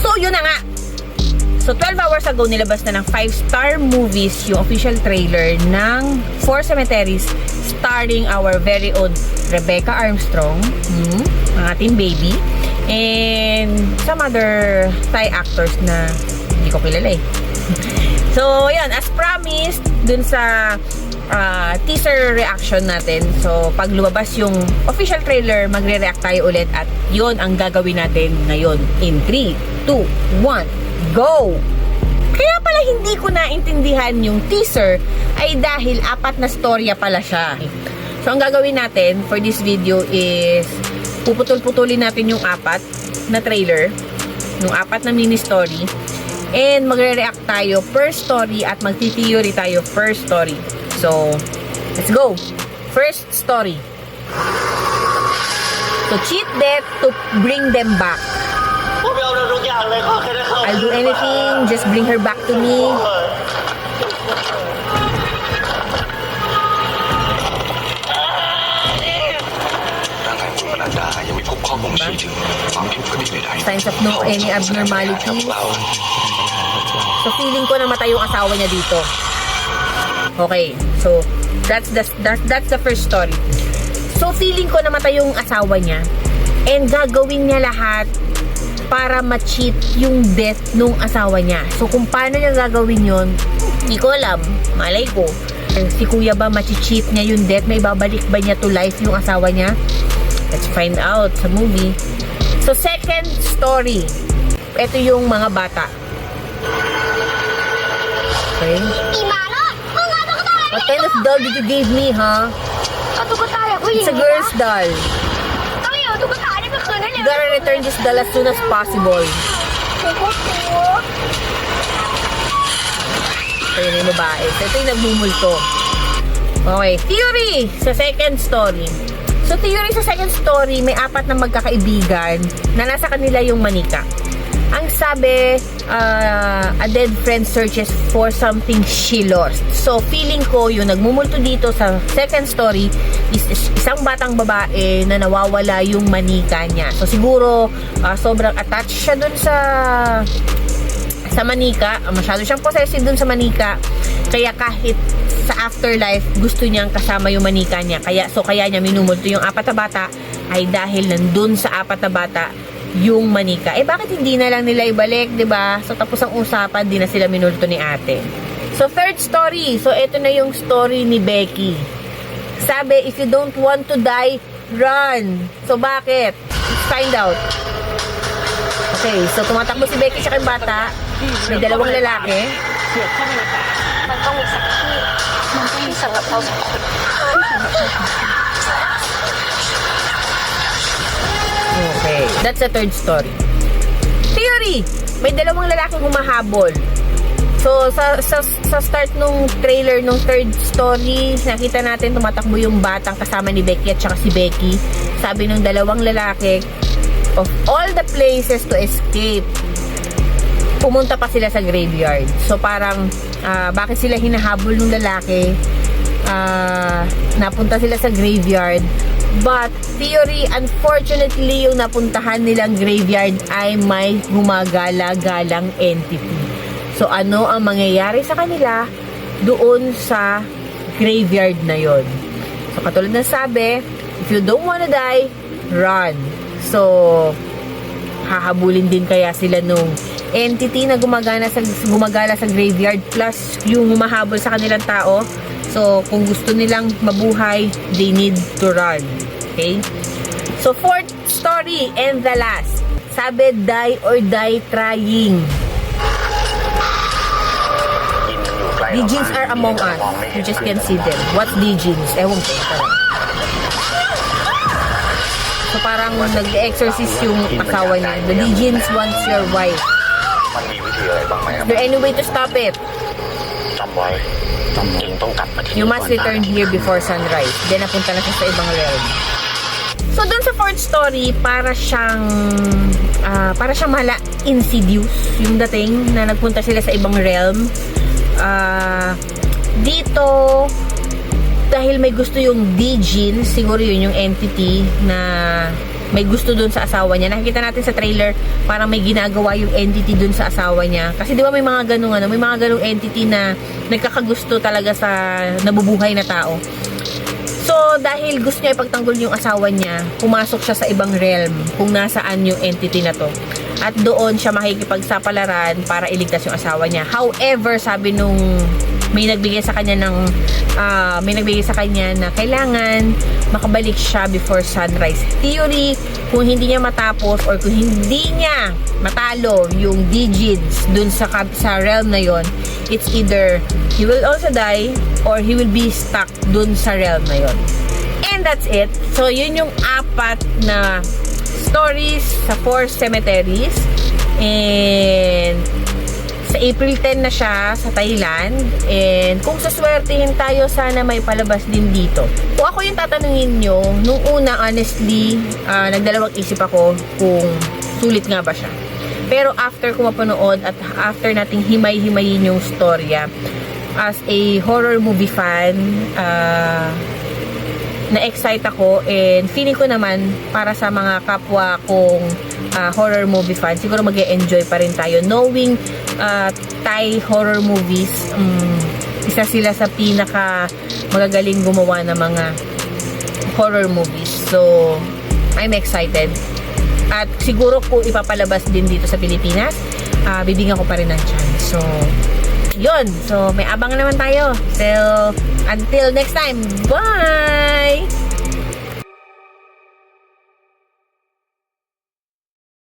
So, yun na nga. So, 12 hours ago, nilabas na ng 5-star movies yung official trailer ng Four Cemeteries starring our very own Rebecca Armstrong, ang ating baby, and some other Thai actors na hindi ko kilala eh. So, yan. As promised, dun sa teaser reaction natin. So, pag lumabas yung official trailer, magre-react tayo ulit at yun ang gagawin natin ngayon. In 3, 2, 1, go! Kaya pala hindi ko naintindihan yung teaser ay dahil 4 na storya pala siya. So, ang gagawin natin for this video is puputol-putulin natin yung 4 na trailer, yung 4 na mini story, and magre-react tayo per story at magti-theory tayo per story. So, let's go! First story. So, cheat death to bring them back. I'll do anything, just bring her back to me. อนันดายังไม่พบข้อบ่งชี้ถึงความผิดปกติใดๆ Signs of no any abnormality. So, feeling ko namatay yung asawa niya dito. Okay. So, that's the first story. So, feeling ko namatay yung asawa niya. And gagawin niya lahat para ma-cheat yung death nung asawa niya. So, kung paano niya gagawin yun, hindi ko alam. Malay ko. Si kuya ba ma-cheat niya yung death? May babalik ba niya to life yung asawa niya? Let's find out sa movie. So, second story. Ito yung mga bata. Okay. What kind of doll did you give me, huh? It's a girl's doll. You gotta return this doll as soon as possible. So, yun yung babae. So, ito yung nagmumulto. Okay. Theory sa second story. So, theory sa second story, may 4 na magkakaibigan na nasa kanila yung manika. Ang sabi, a dead friend searches for something she lost. So, feeling ko, yung nagmumulto dito sa second story is isang batang babae na nawawala yung manika niya. So, siguro, sobrang attached siya dun sa manika. Masyado siyang possessive dun sa manika. Kaya kahit sa afterlife, gusto niyang kasama yung manika niya. Kaya niya minumulto yung 4 na bata ay dahil nandun sa 4 na bata yung manika. Bakit hindi na lang nila ibalik, 'di ba? So, tapos ang usapan, di na sila minulto ni ate. So, third story. So, ito na yung story ni Becky. Sabi, if you don't want to die, run. So, bakit? Let's find out. Okay, so tumatakbo si Becky sa kay bata. May 2 lalaki. มันต้องมีสักที่มันต้องมีสำหรับเรา2 คน Okay, that's the third story. Theory! May 2 lalaking humahabol. So, sa start nung trailer nung third story, nakita natin tumatakbo yung batang kasama ni Becky at saka si Becky. Sabi ng 2 lalaki, of all the places to escape, pumunta pa sila sa graveyard. So, parang, bakit sila hinahabol ng lalaki? Napunta sila sa graveyard. But, theory, unfortunately, yung napuntahan nilang graveyard ay may gumagala-galang entity. So, ano ang mangyayari sa kanila doon sa graveyard na yon? So, katulad ng sabi, if you don't wanna die, run. So, hahabulin din kaya sila nung entity na gumagala sa graveyard plus yung humahabol sa kanilang tao. So, kung gusto nilang mabuhay, they need to run. Okay? So, fourth story and the last. Sabi, die or die trying. Djinns are among us. You just can't see them. What's Djinns? Ewan ko. So, parang nag-exorcist yung asawa niya. The Djinns wants your wife. มันมีวิธีอะไรบ้างไหม Is there any way to stop it? จำไว้จริงต้องกลับมาที่ You must return here before sunrise. Then, napunta na siya sa ibang realm. So, dun sa fourth story, para siyang mala Insidious yung dating na nagpunta sila sa ibang realm. Dito, dahil may gusto yung Djinns, siguro yun yung entity na may gusto dun sa asawa niya. Nakikita natin sa trailer, parang may ginagawa yung entity dun sa asawa niya. Kasi di ba may mga ganung may mga ganung entity na nagkakagusto talaga sa nabubuhay na tao. So, dahil gusto niya ipagtanggol yung asawa niya, pumasok siya sa ibang realm kung nasaan yung entity na to. At doon siya makikipagsapalaran para iligtas yung asawa niya. However, sabi nung may nagbigay sa kanya na kailangan makabalik siya before sunrise. Theory, kung hindi niya matapos or kung hindi niya matalo yung digits dun sa realm na yon, it's either he will also die or he will be stuck dun sa realm na yon. And that's it. So, yun yung 4 na stories sa 4 cemeteries. And sa April 10 na siya sa Thailand. And kung suswertihin tayo, sana may palabas din dito. Kung ako yung tatanungin nyo, nung una, honestly, nagdalawang isip ako kung sulit nga ba siya. Pero after ko mapanood at after nating himay-himayin yung storya, as a horror movie fan, na-excite ako, and feeling ko naman para sa mga kapwa kong horror movie fan, siguro mag-e-enjoy pa rin tayo knowing Thai horror movies, isa sila sa pinaka magagaling gumawa ng mga horror movies. So I'm excited, at siguro kung ipapalabas din dito sa Pilipinas, bibigyan ko pa rin ng chance. So yun, so may abangan naman tayo. So until next time, bye!